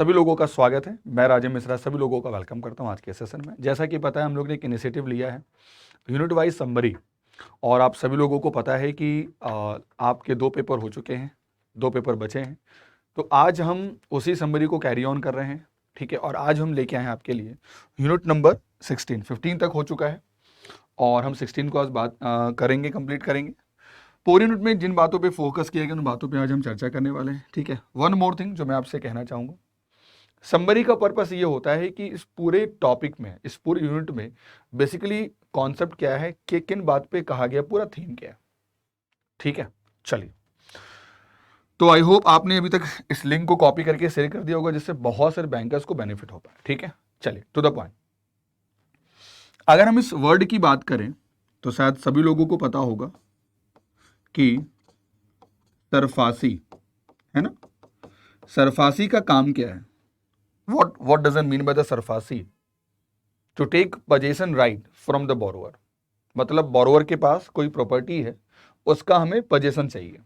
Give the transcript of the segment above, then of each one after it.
सभी लोगों का स्वागत है। मैं राजेश मिश्रा सभी लोगों का वेलकम करता हूं आज के सेशन में। जैसा कि पता है, हम लोग ने एक इनिशिएटिव लिया है यूनिट वाइज समरी, और आप सभी लोगों को पता है कि आपके 2 पेपर हो चुके हैं, 2 पेपर बचे हैं। तो आज हम उसी समरी को कैरी ऑन कर रहे हैं, ठीक है। और आज हम लेके आए हैं आपके लिए यूनिट नंबर 16। 15 तक हो चुका है और हम 16 को आज बात करेंगे, कंप्लीट करेंगे। पूरे यूनिट में जिन बातों पे फोकस किया गया उन बातों पे आज हम चर्चा करने वाले हैं, ठीक है। वन मोर थिंग जो मैं आपसे कहना चाहूँगा, समरी का पर्पस ये होता है कि इस पूरे टॉपिक में, इस पूरे यूनिट में बेसिकली कॉन्सेप्ट क्या है कि किन बात पे कहा गया, पूरा थीम क्या है, ठीक है। चलिए, तो आई होप आपने अभी तक इस लिंक को कॉपी करके शेयर कर दिया होगा, जिससे बहुत सारे बैंकर्स को बेनिफिट हो पाए, ठीक है। चलिए टू द पॉइंट। अगर हम इस वर्ड की बात करें तो शायद सभी लोगों को पता होगा कि सरफासी, है ना। सरफासी का काम क्या है? what does it mean by the SARFAESI? To take possession right from the borrower. मतलब बोरोअर के पास कोई प्रॉपर्टी है, उसका हमें पोजेशन चाहिए।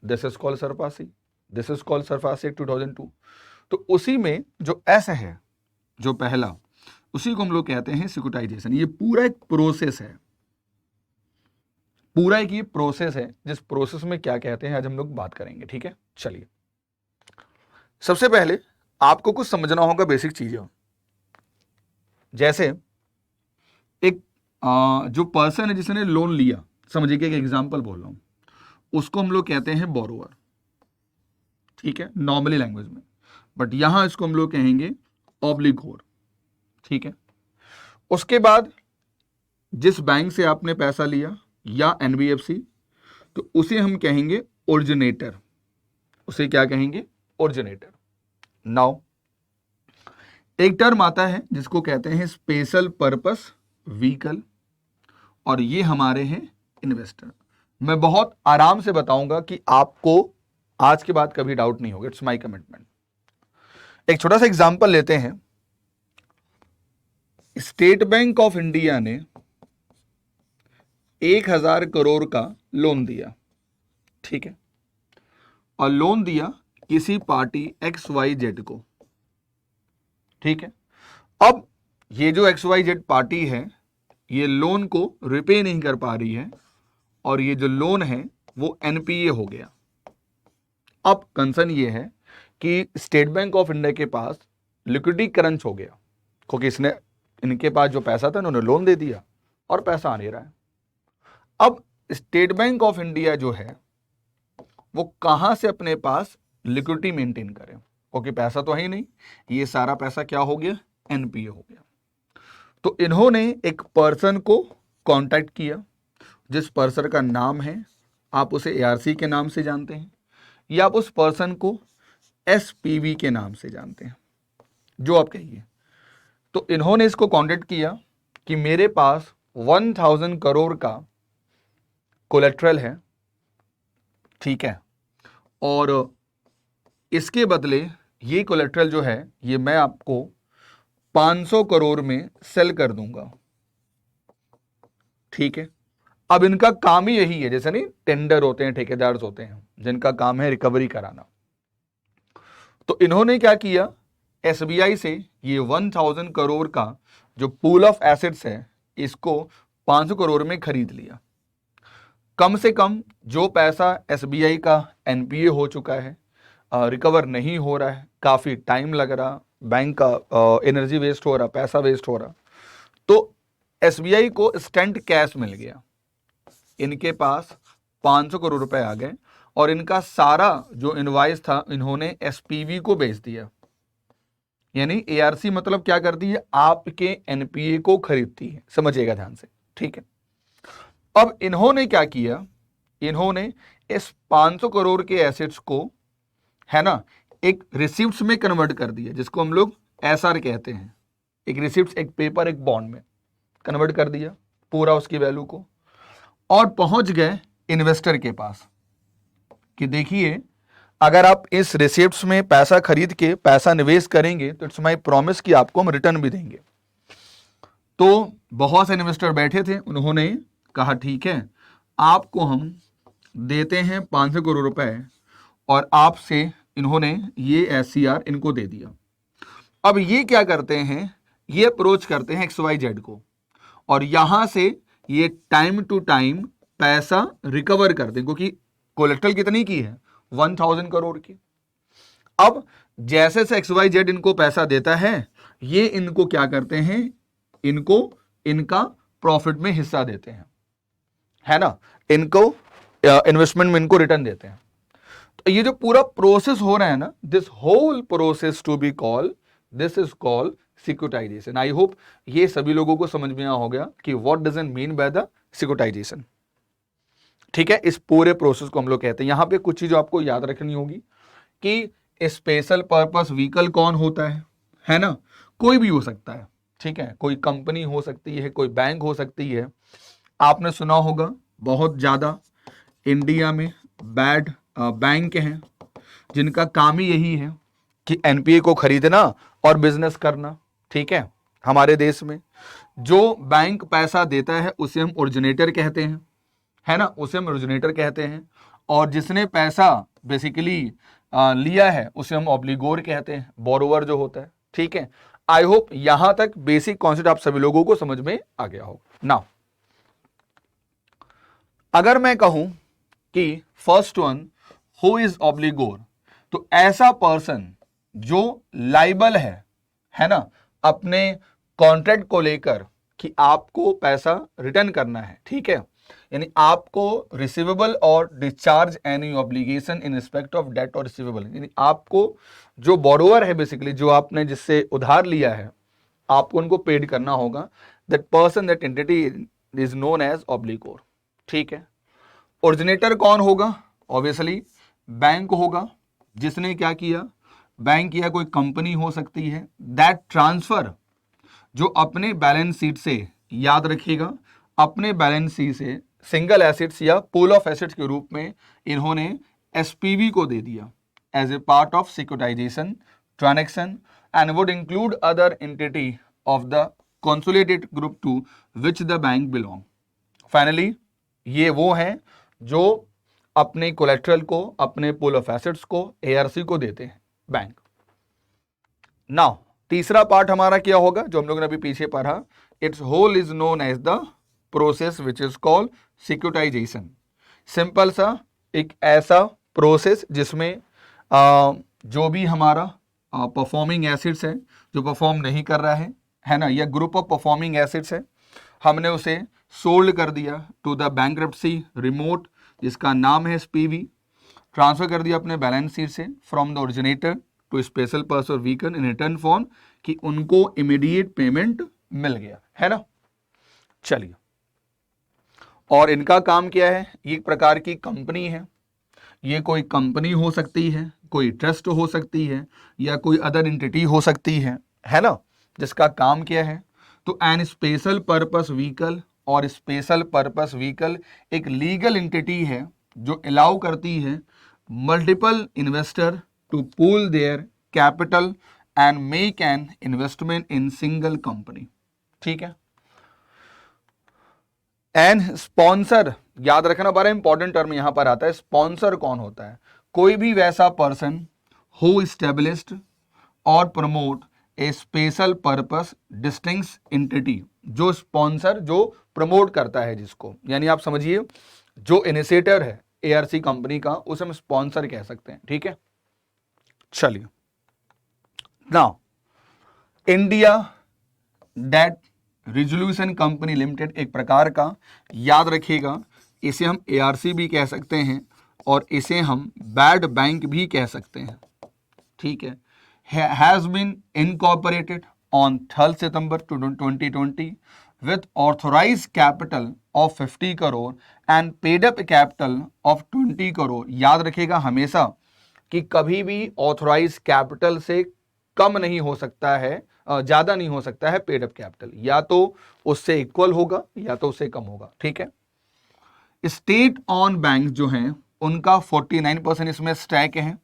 This is called SARFAESI, this is called SARFAESI 2002। तो उसी में जो एस है, जो पहला, उसी को हम लोग कहते हैं सिक्योरिटाइजेशन। ये पूरा एक प्रोसेस है, पूरा एक ये प्रोसेस है, जिस प्रोसेस में क्या कहते हैं आज हम लोग बात करेंगे, ठीक है। चलिए, सबसे पहले आपको कुछ समझना होगा बेसिक चीजें। जैसे एक जो पर्सन है जिसने लोन लिया, समझिए कि एक एग्जांपल बोल रहा हूं, उसको हम लोग कहते हैं बोरोवर, ठीक है, नॉर्मली लैंग्वेज में। बट यहां इसको हम लोग कहेंगे ऑब्लिगोर, ठीक है। उसके बाद जिस बैंक से आपने पैसा लिया या एनबीएफसी, तो उसे हम कहेंगे ओरिजिनेटर। उसे क्या कहेंगे? ओरिजिनेटर। नाउ एक टर्म आता है जिसको कहते हैं स्पेशल पर्पस व्हीकल, और ये हमारे हैं इन्वेस्टर। मैं बहुत आराम से बताऊंगा कि आपको आज के बाद कभी डाउट नहीं होगा, इट्स माय कमिटमेंट। एक छोटा सा एग्जांपल लेते हैं। स्टेट बैंक ऑफ इंडिया ने 1000 करोड़ का लोन दिया, ठीक है, और लोन दिया किसी पार्टी XYZ को, ठीक है। अब ये जो XYZ पार्टी है, ये लोन को रिपे नहीं कर पा रही है, और ये जो लोन है वो एनपीए हो गया। अब कंसर्न ये है कि स्टेट बैंक ऑफ इंडिया के पास लिक्विडिटी क्रंच हो गया, क्योंकि इसने, इनके पास जो पैसा था इन्होंने लोन दे दिया और पैसा आ नहीं रहा है। अब स्टेट बैंक ऑफ इंडिया जो है वो कहां से अपने पास लिक्विडिटी मेंटेन करे, क्योंकि पैसा तो है ही नहीं। ये सारा पैसा क्या हो गया? एनपीए हो गया। तो इन्होंने एक पर्सन को कांटेक्ट किया, जिस पर्सन का नाम है, आप उसे एआरसी के नाम से जानते हैं, या आप उस पर्सन को एसपीवी के नाम से जानते हैं, जो आप कहिए। तो इन्होंने इसको कांटेक्ट किया कि मेरे पास 1000 करोड़ का कोलेट्रल है, ठीक है, और इसके बदले ये कोलेट्रल जो है ये मैं आपको 500 करोड़ में सेल कर दूंगा, ठीक है। अब इनका काम ही यही है, जैसे नहीं टेंडर होते हैं, ठेकेदार होते हैं, जिनका काम है रिकवरी कराना। तो इन्होंने क्या किया? एसबीआई से ये 1000 करोड़ का जो पूल ऑफ एसेट्स है, इसको 500 करोड़ में खरीद लिया। कम से कम जो पैसा एसबीआई का एनपीए हो चुका है, रिकवर नहीं हो रहा है, काफ़ी टाइम लग रहा, बैंक का एनर्जी वेस्ट हो रहा, पैसा वेस्ट हो रहा, तो एसबीआई को इंस्टेंट कैश मिल गया। इनके पास 500 करोड़ रुपए आ गए, और इनका सारा जो इनवाइस था इन्होंने एसपीवी को बेच दिया। यानी एआरसी मतलब क्या करती है? आपके एनपीए को खरीदती है, समझिएगा ध्यान से, ठीक है। अब इन्होंने क्या किया? इन्होंने इस 500 करोड़ के एसेट्स को, है ना, एक रिसिप्ट्स में कन्वर्ट कर दिया, जिसको हम लोग एसआर कहते हैं। एक रिसिप्ट, एक पेपर, एक बॉन्ड में कन्वर्ट कर दिया पूरा उसकी वैल्यू को, और पहुंच गए इन्वेस्टर के पास कि देखिए, अगर आप इस रिसिप्ट्स में पैसा खरीद के पैसा निवेश करेंगे तो इट्स माय प्रॉमिस कि आपको हम रिटर्न भी देंगे। तो बहुत से इन्वेस्टर बैठे थे, उन्होंने कहा ठीक है, आपको हम देते हैं 500 करोड़ रुपए, और आपसे इन्होंने ये एससीआर इनको दे दिया। अब ये क्या करते हैं, ये अप्रोच करते हैं XYZ को और यहां से ये टाइम टू टाइम पैसा रिकवर कर दें, क्योंकि कोलेक्ट्रल कितनी की है, 1000 करोड़ की। अब जैसे से XYZ इनको पैसा देता है, ये इनको क्या करते हैं, इनको इनका प्रॉफिट में हिस्सा देते हैं, है ना, इनको इन्वेस्टमेंट में इनको रिटर्न देते हैं। तो ये जो पूरा प्रोसेस हो रहा है ना, this whole process to be call, this is called securitization. I hope ये सभी लोगों को समझ में आ हो गया कि what doesn't mean by the securitization. ठीक है, इस पूरे प्रोसेस को हम लोग कहते हैं। यहां पे कुछ चीजें आपको याद रखनी होगी कि स्पेशल पर्पस व्हीकल कौन होता है ना, कोई भी हो सकता है। ठीक है, कोई कंपनी हो सकती है, कोई बैंक हो सकती है। आपने सुना होगा बहुत ज्यादा इंडिया में बैड बैंक हैं जिनका काम ही यही है कि एनपीए को खरीदना और बिजनेस करना। ठीक है, हमारे देश में जो बैंक पैसा देता है उसे हम ओरिजिनेटर कहते हैं, है ना, उसे हम ओरिजिनेटर कहते हैं। और जिसने पैसा बेसिकली लिया है उसे हम ऑब्लिगोर कहते हैं, बोरोवर जो होता है। ठीक है, आई होप यहां तक बेसिक कॉन्सेप्ट आप सभी लोगों को समझ में आ गया हो। नाउ अगर मैं कहूं कि फर्स्ट वन हु इज ऑब्लिगोर, तो ऐसा पर्सन जो लाइबल है ना, अपने कॉन्ट्रैक्ट को लेकर कि आपको पैसा रिटर्न करना है। ठीक है, यानी आपको रिसीवेबल और discharge any obligation in respect of debt और रिसीवेबल, यानी आपको जो बोरोवर है बेसिकली, जो आपने जिससे उधार लिया है, आपको उनको पेड करना होगा। That person, that entity is known as obligor. ठीक है, ओरिजिनेटर कौन होगा, ऑब्वियसली बैंक होगा। जिसने क्या किया, बैंक या कोई कंपनी हो सकती है, दैट ट्रांसफर, जो अपने बैलेंस शीट से, याद रखिएगा, अपने बैलेंस शीट से सिंगल एसेट्स या पूल ऑफ एसेट्स के रूप में इन्होंने एसपीवी को दे दिया as a part of securitization transaction and would include other entity of the consolidated group to which the bank belong. Finally ये वो है जो अपने कोलेट्रल को, अपने पूल ऑफ एसेट्स को एआरसी को देते हैं, बैंक। नाउ तीसरा पार्ट हमारा क्या होगा, जो हम लोगों ने अभी पीछे पढ़ा, it's whole is known as the process which is called securitization. Simple सा एक ऐसा प्रोसेस जिसमें जो भी हमारा परफॉर्मिंग एसेट्स है, जो परफॉर्म नहीं कर रहा है ना, या ग्रुप ऑफ परफॉर्मिंग एसेट्स है, हमने उसे सोल्ड कर दिया टू द बैंक्रप्सी रिमोट, जिसका नाम है एसपीवी, ट्रांसफर कर दिया अपने बैलेंस शीट से from the originator to special person vehicle in return for कि उनको इमीडिएट पेमेंट मिल गया, है ना। चलिए, और इनका काम क्या है, ये एक प्रकार की कंपनी है। ये कोई कंपनी हो सकती है, कोई ट्रस्ट हो सकती है, या कोई अदर एंटिटी हो सकती है ना, जिसका काम क्या है, तो एन स्पेशल पर्पस व्हीकल, और स्पेशल पर्पस व्हीकल एक लीगल एंटिटी है जो अलाउ करती है multiple investor to pool their capital and make an investment in single company. ठीक है, एंड स्पॉन्सर, याद रखना, बड़ा इंपॉर्टेंट टर्म यहां पर आता है। स्पॉन्सर कौन होता है, कोई भी वैसा पर्सन हु एस्टैब्लिश्ड और प्रमोट ए स्पेशल पर्पस डिस्टिंक्ट एंटिटी, जो स्पॉन्सर, जो प्रमोट करता है जिसको, यानी आप समझिए जो इनिशिएटर है एआरसी कंपनी का, उसे हम स्पॉन्सर कह सकते हैं। ठीक है, चलिए, now India debt resolution company limited एक प्रकार का, याद रखिएगा, इसे हम एआरसी भी कह सकते हैं और इसे हम बैड बैंक भी कह सकते हैं। ठीक है, has been incorporated on 3 September 2020 with authorized capital of 50 crore and paid up capital of 20 crore. याद रखिएगा हमेशा कि कभी भी ऑथोराइज कैपिटल से कम नहीं हो सकता है, ज्यादा नहीं हो सकता है पेड अप कैपिटल, या तो उससे इक्वल होगा या तो उससे कम होगा। ठीक है, स्टेट ऑन बैंक जो हैं उनका 49% इसमें स्टैक है,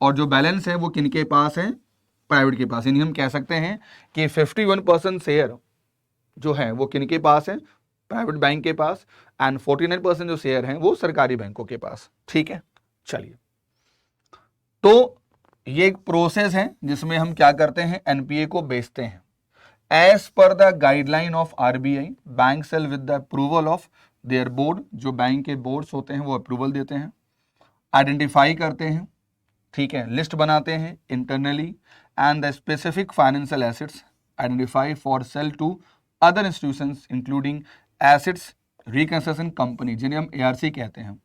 और जो बैलेंस है वो किनके पास है, प्राइवेट के पास। यानी हम कह सकते हैं कि 51% शेयर जो है वो किनके पास है, प्राइवेट बैंक के पास, एंड 49% जो शेयर हैं वो सरकारी बैंकों के पास। ठीक है, चलिए, तो ये एक प्रोसेस है जिसमें हम क्या करते हैं, एनपीए को बेचते हैं। As per the guideline of RBI, bank sell with the approval of their board, जो बैंक के बोर्ड्स होते हैं वो अप्रूवल देते हैं, आइडेंटिफाई करते हैं, ठीक है, लिस्ट बनाते हैं internally, and the specific financial assets identify for sale to other institutions including assets reconstruction company, जिन्हें हम एआरसी कहते हैं,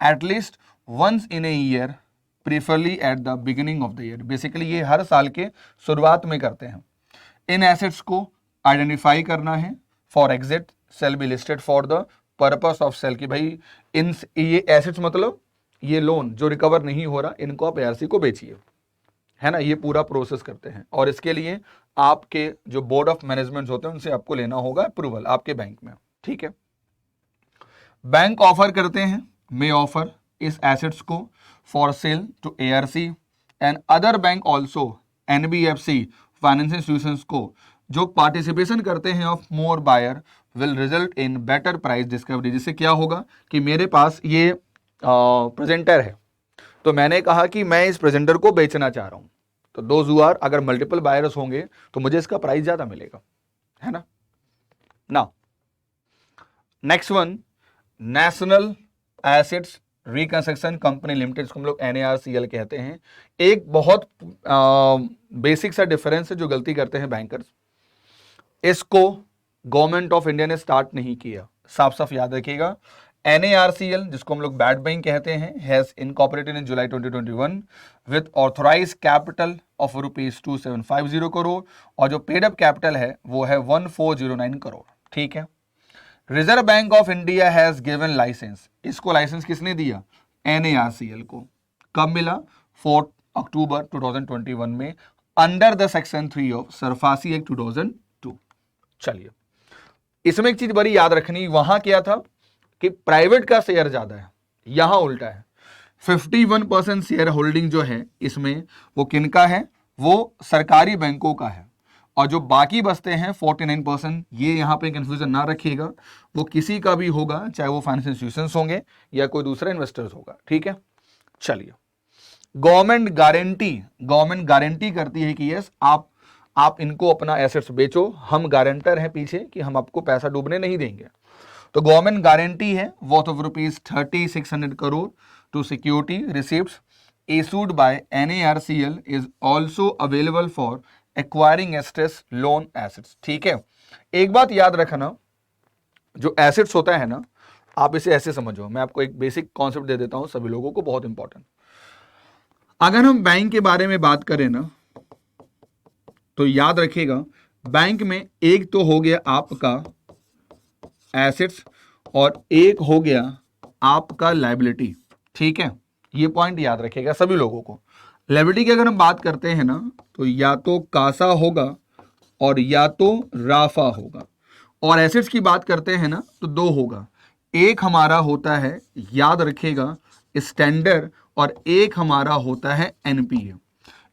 at least once in a year, preferably at the beginning of the year. Basically ये हर साल के शुरुआत में करते हैं। इन एसेट्स को आइडेंटिफाई करना है, for exit sale be listed for the purpose of sale, कि भाई इन ये एसेट्स मतलब ये लोन जो रिकवर नहीं हो रहा, इनको आप एआरसी को बेचिए, है ना। ये पूरा प्रोसेस करते हैं और इसके लिए आपके जो बोर्ड ऑफ मैनेजमेंट होते हैं उनसे आपको लेना होगा अप्रूवल आपके बैंक में, ठीक है। बैंक ऑफर करते हैं, मे ऑफर इस एसेट्स को for sale to ARC and other bank also, NBFC financial institutions को जो पार्टिसिपेशन करते हैं of more buyer will result in better price discovery. जिससे क्या होगा कि मेरे पास ये प्रेजेंटर है, तो मैंने कहा कि मैं इस प्रेजेंटर को बेचना चाह रहा हूं, तो दोज हु आर, अगर मल्टीपल बायर्स होंगे तो मुझे इसका प्राइस ज्यादा मिलेगा, है ना। Now next one, national assets reconstruction company limited, इसको हम लोग NARCL कहते हैं। एक बहुत बेसिक सा डिफरेंस है जो गलती करते हैं बैंकर्स, इसको गवर्नमेंट ऑफ इंडिया ने स्टार्ट नहीं किया, साफ साफ याद रखिएगा। NARCL, जिसको हम लोग बैड बैंक कहते हैं, has incorporated in July 2021 with authorize capital of ₹2750 crore, और जो पेड अप कैपिटल है वो है 1409 करोड़, ठीक है। Reserve Bank of India has given license, इसको लाइसेंस किसने दिया, NARCL को। कब मिला, 4 अक्टूबर 2021 में, under the section 3 of SARFAESI act 2002। चलिए, इसमें एक चीज बड़ी याद रखनी, वहां क्या था कि प्राइवेट का शेयर ज्यादा है, यहां उल्टा है। 51% शेयर होल्डिंग जो है इसमें वो किनका है, वो सरकारी बैंकों का है, और जो बाकी बचते हैं 49%, ये यहां पे कंफ्यूजन ना रखिएगा, वो किसी का भी होगा, चाहे वो फाइनेंशियल इंस्टीट्यूशंस होंगे या कोई दूसरा इन्वेस्टर्स होगा, ठीक है। चलिए, गवर्नमेंट गारंटी करती है कि यस आप इनको अपना एसेट्स बेचो, हम गारंटर हैं पीछे कि हम आपको पैसा डूबने नहीं देंगे। तो गवर्नमेंट गारंटी है worth of ₹3600 crore to security receipts issued by NARCL is also available for acquiring assets loan assets, ठीक है। एक बात याद रखना, जो एसेट्स होता है ना, आप इसे ऐसे समझो, मैं आपको एक बेसिक कॉन्सेप्ट दे देता हूं सभी लोगों को, बहुत इंपॉर्टेंट। अगर हम बैंक के बारे में बात करें ना, तो याद रखिएगा, बैंक में एक तो हो गया आपका एसेट्स और एक हो गया आपका लायबिलिटी, ठीक है। ये पॉइंट याद रखिएगा सभी लोगों को। लायबिलिटी की अगर हम बात करते हैं ना, तो या तो कासा होगा और या तो राफा होगा, और एसेट्स की बात करते हैं ना तो दो होगा, एक हमारा होता है, याद रखिएगा, स्टैंडर्ड, और एक हमारा होता है एनपीए।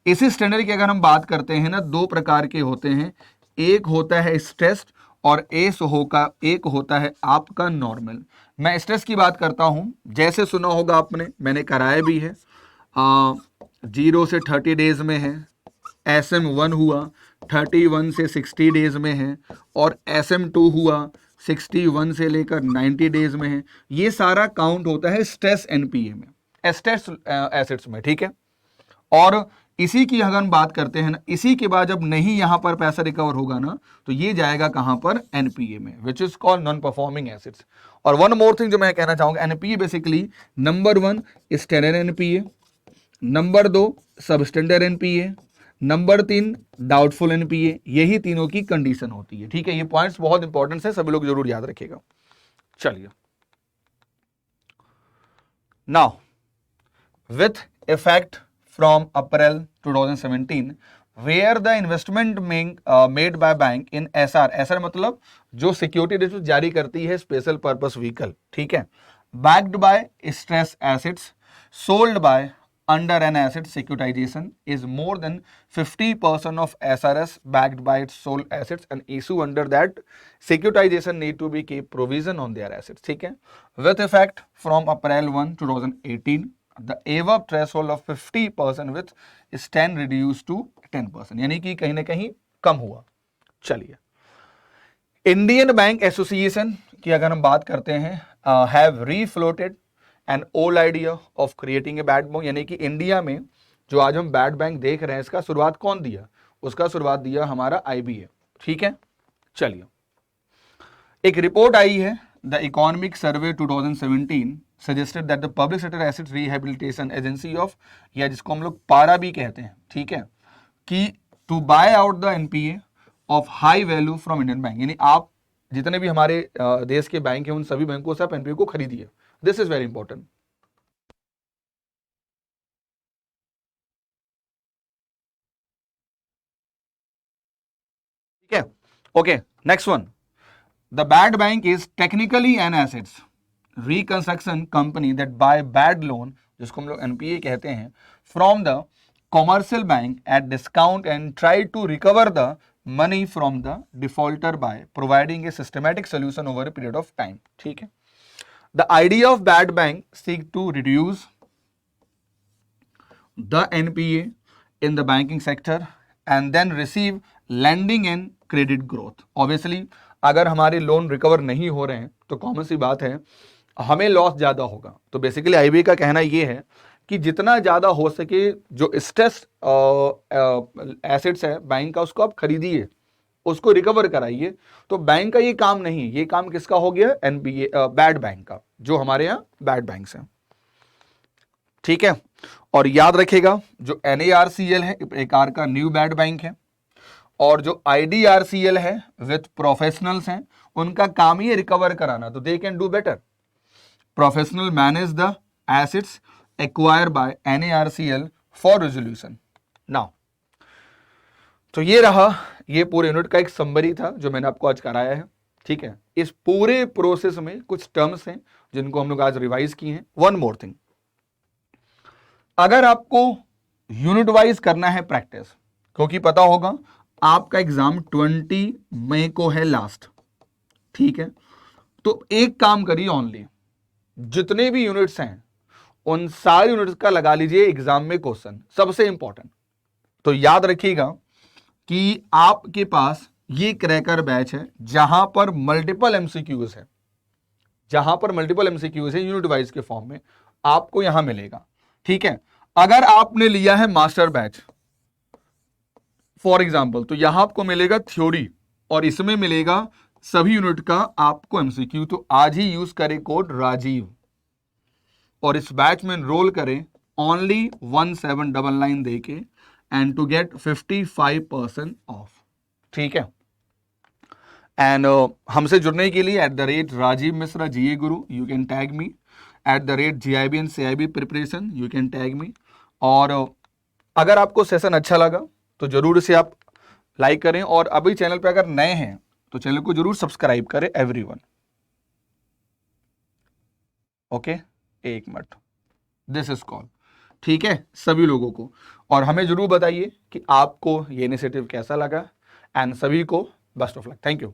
इसी स्टैंडर्ड की अगर हम बात करते हैं ना, दो प्रकार के होते हैं, एक होता है स्ट्रेस्ड और एक होता है आपका नॉर्मल। मैं स्ट्रेस की बात करता हूं, जैसे सुना होगा आपने, मैंने कराया भी है, 0 से 30 डेज में है, SM1 हुआ 31 से 60 डेज में है, और SM2 हुआ 61 से लेकर 90 डेज में है। ये सारा काउंट होता है स्ट्रेस एनपीए में, स्ट्रेस एसेट्स में, ठीक है। और इसी की अगर हम बात करते हैं ना, इसी के बाद जब नहीं यहां पर पैसा रिकवर होगा ना, तो ये जाएगा कहां पर, एनपीए में, विच is called non performing assets. और वन मोर थिंग जो मैं कहना चाहूंगा, NPA basically number 1 standard NPA, number 2 substandard NPA, number 3 doubtful NPA, यही तीनों की कंडीशन होती है, ठीक है। ये पॉइंट्स बहुत इंपॉर्टेंट है, सभी लोग जरूर याद रखिएगा। चलिए, now with effect from April 2017, where the investment made by bank in SR मतलब जो सिक्योरिटी रिसिप्ट जारी करती है स्पेशल पर्पस व्हीकल, ठीक है, backed by stress assets sold by under an asset securitization is more than 50% of SRS backed by its sold assets and issue under that securitization need to be keep provision on their assets, ठीक है। With effect from April 1, 2018, the above threshold of 50% with stand reduce to 10%, यानी कि कहीं ना कहीं कम हुआ। चलिए, Indian bank association की अगर हम बात करते हैं, have refloated an old idea of creating a bad bank, यानी कि इंडिया में जो आज हम बैड बैंक देख रहे हैं इसका शुरुआत कौन दिया, उसका शुरुआत दिया हमारा IBA। ठीक है, चलिए, एक रिपोर्ट आई है, the economic survey 2017 suggested that the public sector asset rehabilitation agency of, या जिसको हम लोग पारा भी कहते हैं, ठीक है, कि to buy out the NPA of high value from Indian bank, यानी आप जितने भी हमारे देश के बैंक हैं उन सभी बैंकों से आप NPA को खरीदिए। This is very important. ठीक है, okay, next one, the bad bank is technically an assets reconstruction company that buy bad loan, जिसको हम लोग NPA कहते हैं, from the commercial bank at discount and try to recover the money from the defaulter by providing a systematic solution over a period of time. ठीक है, the idea of bad bank seek to reduce the NPA in the banking sector and then receive lending and credit growth। Obviously अगर हमारे loan recover नहीं हो रहे हैं तो common सी बात है हमें लॉस ज़्यादा होगा। तो बेसिकली IBA का कहना ये है कि जितना ज़्यादा हो सके जो स्ट्रेस एसेट्स है बैंक का उसको आप खरीदिए, उसको रिकवर कराइए। तो बैंक का ये काम नहीं, ये काम किसका हो गया, NPA बैड बैंक का, जो हमारे यहाँ बैड बैंक्स हैं। ठीक है, और याद रखेगा जो NARCL है एक प्रकार का न्यू बैड बैंक है, और जो IDRCL है विथ प्रोफेशनल्स हैं उनका काम ही रिकवर कराना, तो they can do better. Professional manage the assets acquired by NARCL for resolution. Now तो ये रहा, ये पूरे यूनिट का एक समरी था जो मैंने आपको आज कराया है। ठीक है, इस पूरे प्रोसेस में कुछ टर्म्स हैं जिनको हम लोग आज रिवाइज किए हैं। वन मोर थिंग, अगर आपको यूनिट वाइज करना है प्रैक्टिस, क्योंकि पता होगा आपका एग्जाम 20 मई को है लास्ट, ठीक है, तो एक काम करिए, ओनली जितने भी यूनिट्स हैं उन सारे यूनिट्स का लगा लीजिए एग्जाम में क्वेश्चन, सबसे इंपॉर्टेंट। तो याद रखिएगा कि आपके पास ये क्रैकर बैच है जहां पर मल्टीपल MCQs है, जहां पर मल्टीपल MCQs है यूनिट वाइज के फॉर्म में आपको यहां मिलेगा। ठीक है, अगर आपने लिया है मास्टर बैच फॉर एग्जांपल, तो यहां आपको मिलेगा थ्योरी और इसमें मिलेगा सभी यूनिट का आपको MCQ। तो आज ही यूज करें कोड राजीव और इस बैच में एनरोल करें ओनली 1799 देके एंड टू गेट 55% ऑफ। ठीक है, एंड हमसे जुड़ने के लिए @Rajiv Mishra GA Guru you can tag me, @GIB and CIB preparation you can tag me. और अगर आपको सेशन अच्छा लगा तो जरूर इसे आप लाइक करें, और अभी चैनल पे अगर नए हैं तो चैनल को जरूर सब्सक्राइब करें एवरीवन। ओके, एक मिनट, दिस इज कॉल। ठीक है, सभी लोगों को, और हमें जरूर बताइए कि आपको ये इनिशिएटिव कैसा लगा, एंड सभी को best of luck. Thank you.